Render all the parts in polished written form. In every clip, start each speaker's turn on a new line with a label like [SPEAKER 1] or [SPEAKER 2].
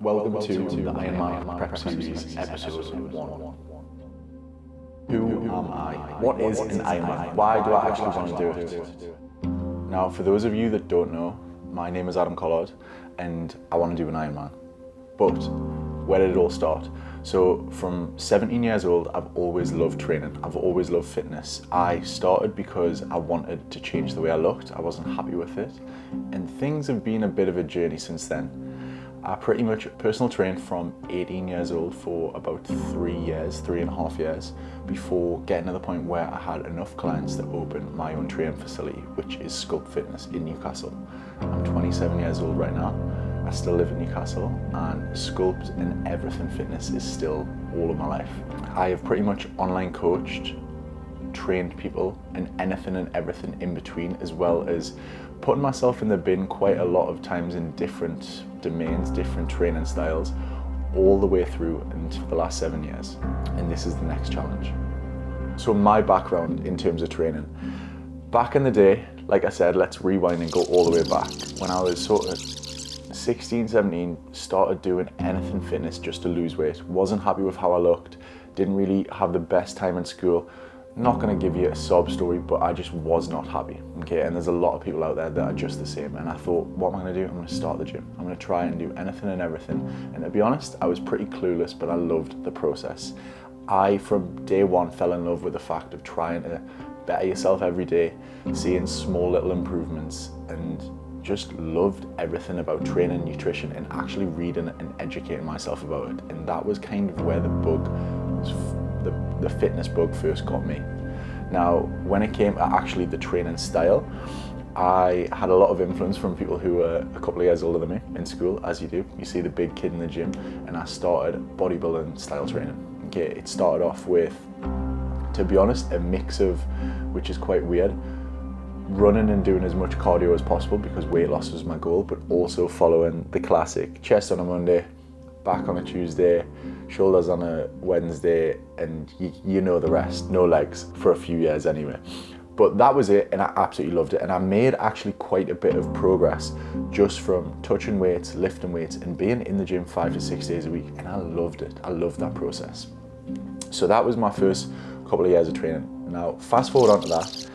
[SPEAKER 1] Welcome to the IRONMAN Prep Series, episode 1. Who am I? What is an Ironman? Why do I actually want to do it? Now, for those of you that don't know, my name is Adam Collard and I want to do an Ironman. But where did it all start? So from 17 years old, I've always loved training. I've always loved fitness. I started because I wanted to change the way I looked. I wasn't happy with it. And things have been a bit of a journey since then. I pretty much personal trained from 18 years old for about 3.5 years, before getting to the point where I had enough clients to open my own training facility, which is Sculpt Fitness in Newcastle. I'm 27 years old right now. I still live in Newcastle, and Sculpt and everything fitness is still all of my life. I have pretty much online coached, trained people, and anything and everything in between, as well as putting myself in the bin quite a lot of times in different domains, different training styles, all the way through into the last 7 years. And this is the next challenge. So my background in terms of training, back in the day, like I said, let's rewind and go all the way back. When I was sort of 16, 17, started doing anything fitness just to lose weight. Wasn't happy with how I looked, didn't really have the best time in school. Not going to give you a sob story, but I just was not happy, okay? And there's a lot of people out there that are just the same. And I thought, what am I going to do? I'm going to start the gym. I'm going to try and do anything and everything. And to be honest, I was pretty clueless, but I loved the process. I, from day one, fell in love with the fact of trying to better yourself every day, seeing small little improvements, and just loved everything about training, nutrition, and actually reading and educating myself about it. And that was kind of where the bug was. The fitness bug first got me. Now, when it came to actually the training style, I had a lot of influence from people who were a couple of years older than me in school, as you do. You see the big kid in the gym, and I started bodybuilding style training. Okay, it started off with, to be honest, a mix of, which is quite weird, running and doing as much cardio as possible because weight loss was my goal, but also following the classic chest on a Monday, back on a Tuesday, shoulders on a Wednesday, and you know the rest, no legs for a few years anyway. But that was it, and I absolutely loved it. And I made actually quite a bit of progress just from touching weights, lifting weights, and being in the gym 5 to 6 days a week. And I loved it. I loved that process. So that was my first couple of years of training. Now, fast forward onto that,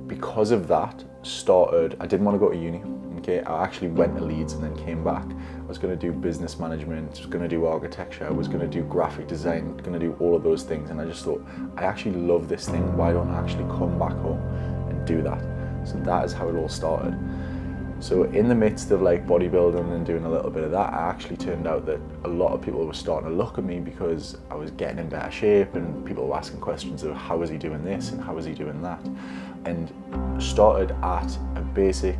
[SPEAKER 1] because of that, I didn't want to go to uni. Okay, I actually went to Leeds and then came back. I was going to do business management, I was going to do architecture, I was going to do graphic design, going to do all of those things. And I just thought, I actually love this thing. Why don't I actually come back home and do that? So that is how it all started. So in the midst of like bodybuilding and doing a little bit of that, I actually turned out that a lot of people were starting to look at me because I was getting in better shape, and people were asking questions of how is he doing this and how is he doing that. And started at a basic,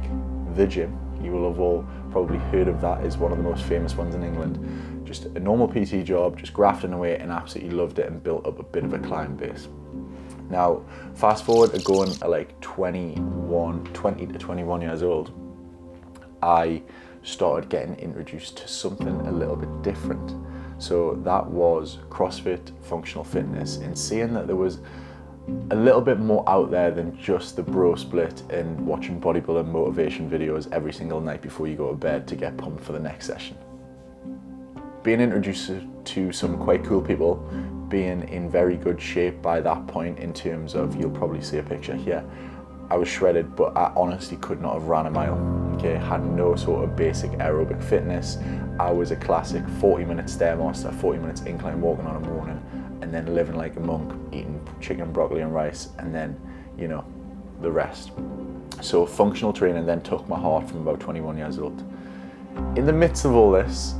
[SPEAKER 1] the gym. You will have all probably heard of that. Is one of the most famous ones in England. Just a normal PT job, just grafting away, and absolutely loved it and built up a bit of a client base. Now, fast forward to going at like 20 to 21 years old, I started getting introduced to something a little bit different. So that was CrossFit, functional fitness, and seeing that there was a little bit more out there than just the bro split and watching bodybuilding motivation videos every single night before you go to bed to get pumped for the next session. Being introduced to some quite cool people, being in very good shape by that point in terms of, you'll probably see a picture here, I was shredded, but I honestly could not have ran a mile. Okay, had no sort of basic aerobic fitness. I was a classic 40-minute stairmaster, 40 minutes incline walking on a morning, and then living like a monk, eating chicken, broccoli and rice, and then, you know, the rest. So functional training then took my heart from about 21 years old. In the midst of all this,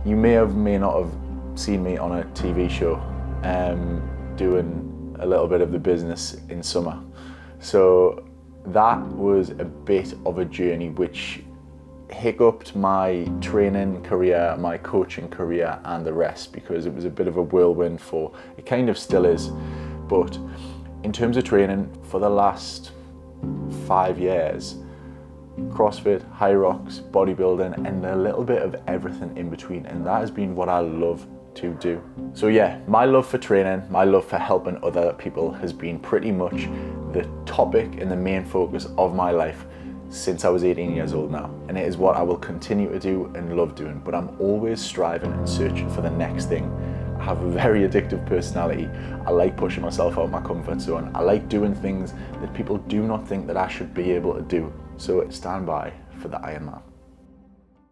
[SPEAKER 1] you may not have seen me on a TV show doing a little bit of the business in summer. So that was a bit of a journey which hiccuped my training career, my coaching career, and the rest, because it was a bit of a whirlwind it kind of still is. But in terms of training, for the last 5 years, CrossFit, high rocks, bodybuilding, and a little bit of everything in between. And that has been what I love to do. So yeah, my love for training, my love for helping other people has been pretty much the topic and the main focus of my life since I was 18 years old now, and it is what I will continue to do and love doing, but I'm always striving and searching for the next thing. I have a very addictive personality. I like pushing myself out of my comfort zone. I like doing things that people do not think that I should be able to do. So stand by for the Ironman.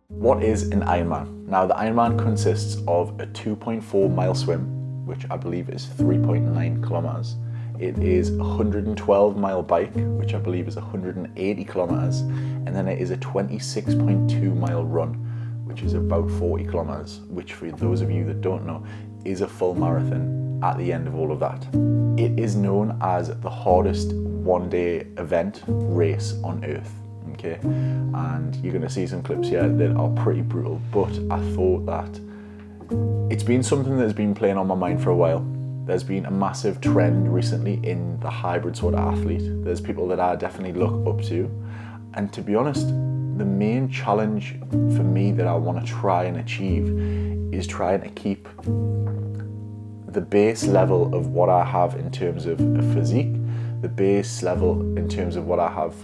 [SPEAKER 1] What is an Ironman? Now, the Ironman consists of a 2.4 mile swim, which I believe is 3.9 kilometers. It is a 112 mile bike, which I believe is 180 kilometers. And then it is a 26.2 mile run, which is about 40 kilometers, which for those of you that don't know, is a full marathon at the end of all of that. It is known as the hardest one-day event race on Earth. Okay, and you're going to see some clips here that are pretty brutal, but I thought that it's been something that's been playing on my mind for a while. There's been a massive trend recently in the hybrid sort of athlete. There's people that I definitely look up to, and to be honest, the main challenge for me that I want to try and achieve is trying to keep the base level of what I have in terms of a physique, the base level in terms of what I have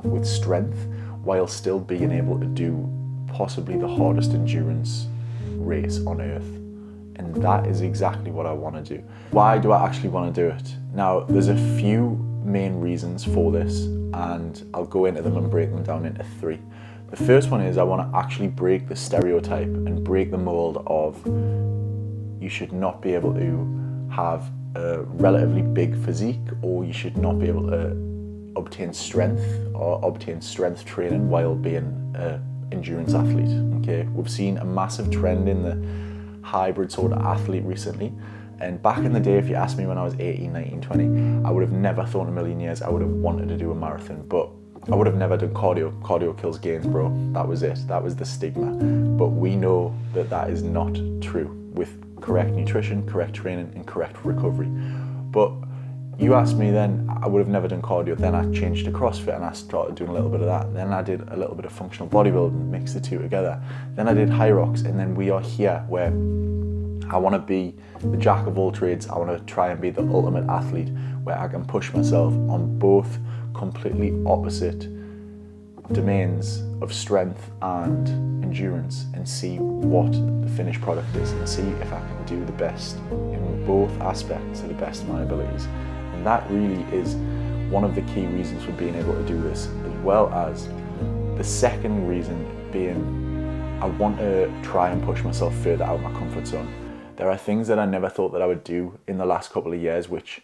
[SPEAKER 1] with strength, while still being able to do possibly the hardest endurance race on Earth. And that is exactly what I want to do. Why do I actually want to do it? Now, there's a few main reasons for this, and I'll go into them and break them down into three. The first one is I want to actually break the stereotype and break the mold of you should not be able to have a relatively big physique, or you should not be able to obtain strength or obtain strength training while being an endurance athlete. Okay, we've seen a massive trend in the hybrid sort of athlete recently, and back in the day, if you asked me when I was 18, 19, 20, I would have never thought in a million years I would have wanted to do a marathon, but I would have never done cardio. Cardio kills gains, bro. That was it. That was the stigma. But we know that that is not true with correct nutrition, correct training, and correct recovery. But you asked me then, I would have never done cardio. Then I changed to CrossFit and I started doing a little bit of that. Then I did a little bit of functional bodybuilding, mixed the two together. Then I did high rocks, and then we are here where I want to be the jack of all trades. I want to try and be the ultimate athlete where I can push myself on both completely opposite domains of strength and endurance, and see what the finished product is, and see if I can do the best in both aspects to the best of my abilities. And that really is one of the key reasons for being able to do this, as well as the second reason being I want to try and push myself further out of my comfort zone. There are things that I never thought that I would do in the last couple of years, which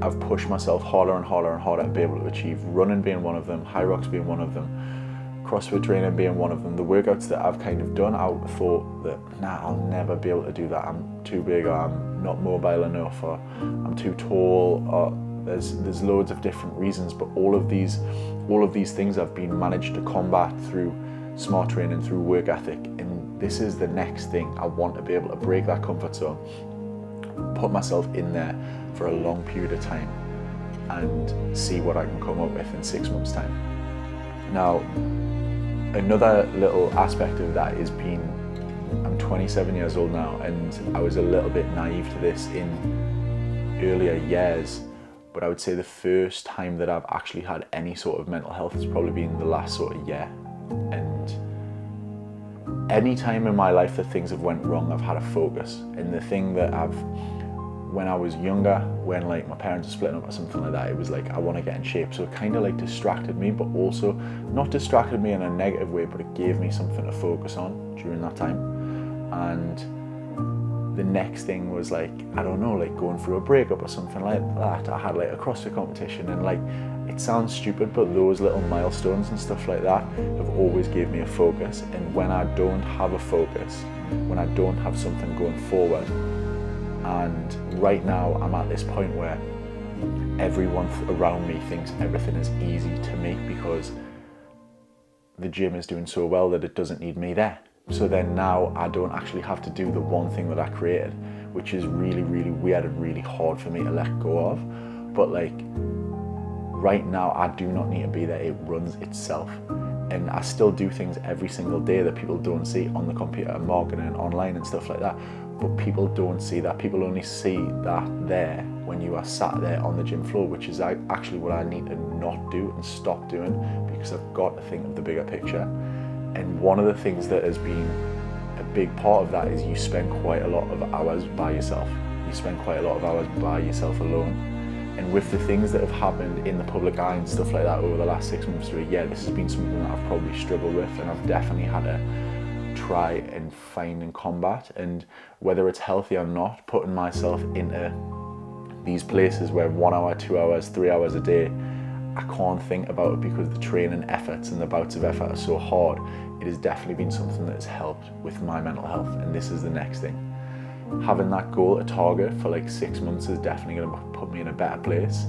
[SPEAKER 1] I've pushed myself harder and harder and harder to be able to achieve. Running being one of them, high rocks being one of them, CrossFit training being one of them. The workouts that I've kind of done, I thought that, nah, I'll never be able to do that. I'm too big, or I'm not mobile enough, or I'm too tall, or there's loads of different reasons. But all of these things I've been managed to combat through smart training, through work ethic. And this is the next thing. I want to be able to break that comfort zone, put myself in there for a long period of time, and see what I can come up with in 6 months' time. Now, another little aspect of that is I'm 27 years old now, and I was a little bit naive to this in earlier years, but I would say the first time that I've actually had any sort of mental health has probably been the last sort of year. And any time in my life that things have went wrong, I've had a focus. And the thing that when I was younger, when like my parents were splitting up or something like that, it was like, I want to get in shape. So it kind of like distracted me, but also not distracted me in a negative way, but it gave me something to focus on during that time. And the next thing was like, I don't know, like going through a breakup or something like that. I had like a CrossFit competition, and like, it sounds stupid, but those little milestones and stuff like that have always gave me a focus. And when I don't have a focus, when I don't have something going forward, and right now I'm at this point where everyone around me thinks everything is easy to me because the gym is doing so well that it doesn't need me there. So then now I don't actually have to do the one thing that I created, which is really, really weird and really hard for me to let go of. But like right now I do not need to be there. It runs itself. And I still do things every single day that people don't see on the computer, marketing, online and stuff like that. But people don't see that. People only see that there when you are sat there on the gym floor, which is actually what I need to not do and stop doing, because I've got to think of the bigger picture. And one of the things that has been a big part of that is you spend quite a lot of hours by yourself. You spend quite a lot of hours by yourself alone. And with the things that have happened in the public eye and stuff like that over the last 6 months to a year, this has been something that I've probably struggled with, and I've definitely had to try and find and combat. And whether it's healthy or not, putting myself into these places where 1 hour, 2 hours, 3 hours a day, I can't think about it because the training efforts and the bouts of effort are so hard. It has definitely been something that has helped with my mental health, and this is the next thing. Having that goal, a target for like 6 months, is definitely going to put me in a better place,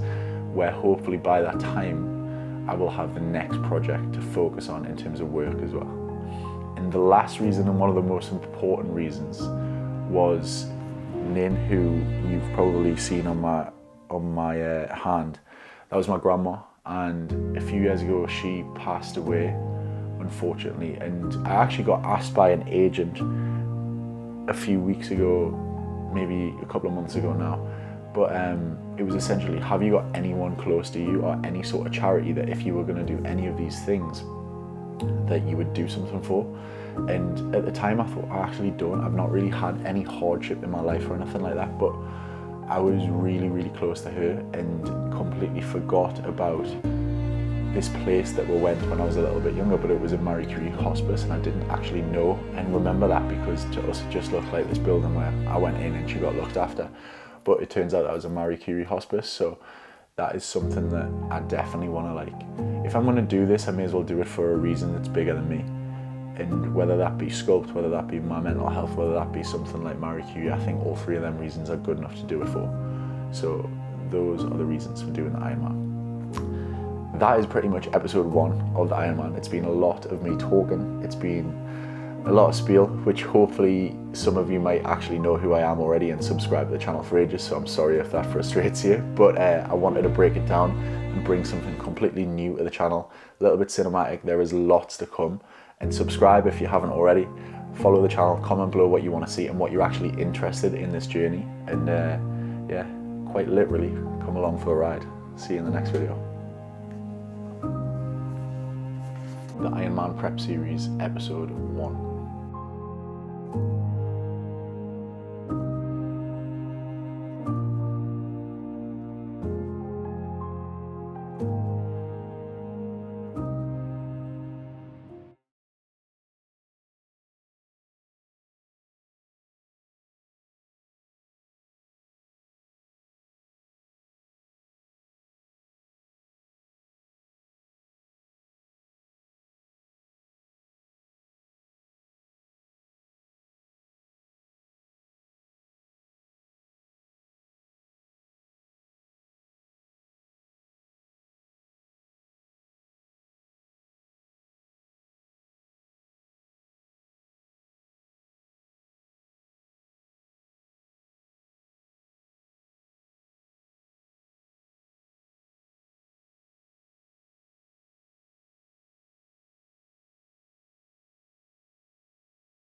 [SPEAKER 1] where hopefully by that time I will have the next project to focus on in terms of work as well. And the last reason, and one of the most important reasons, was Nin, who you've probably seen on my hand. That was my grandma, and a few years ago she passed away, unfortunately. And I actually got asked by an agent a few weeks ago, maybe a couple of months ago now, but it was essentially, have you got anyone close to you or any sort of charity that if you were going to do any of these things that you would do something for? And at the time I thought, I actually don't. I've not really had any hardship in my life or anything like that, but I was really, really close to her and completely forgot about this place that we went when I was a little bit younger, but it was a Marie Curie hospice, and I didn't actually know and remember that, because to us it just looked like this building where I went in and she got looked after. But it turns out that was a Marie Curie hospice, so that is something that I definitely want to, like, if I'm going to do this, I may as well do it for a reason that's bigger than me. And whether that be sculpt, whether that be my mental health, whether that be something like Marie Curie, I think all three of them reasons are good enough to do it for. So those are the reasons for doing the Ironman. That is pretty much episode 1 of the Ironman. It's been a lot of me talking. It's been a lot of spiel, which hopefully some of you might actually know who I am already and subscribe to the channel for ages, so I'm sorry if that frustrates you. But I wanted to break it down and bring something completely new to the channel, a little bit cinematic. There is lots to come. And subscribe if you haven't already. Follow the channel, comment below what you want to see and what you're actually interested in this journey. And yeah, quite literally, come along for a ride. See you in the next video. The Ironman Prep Series, episode 1.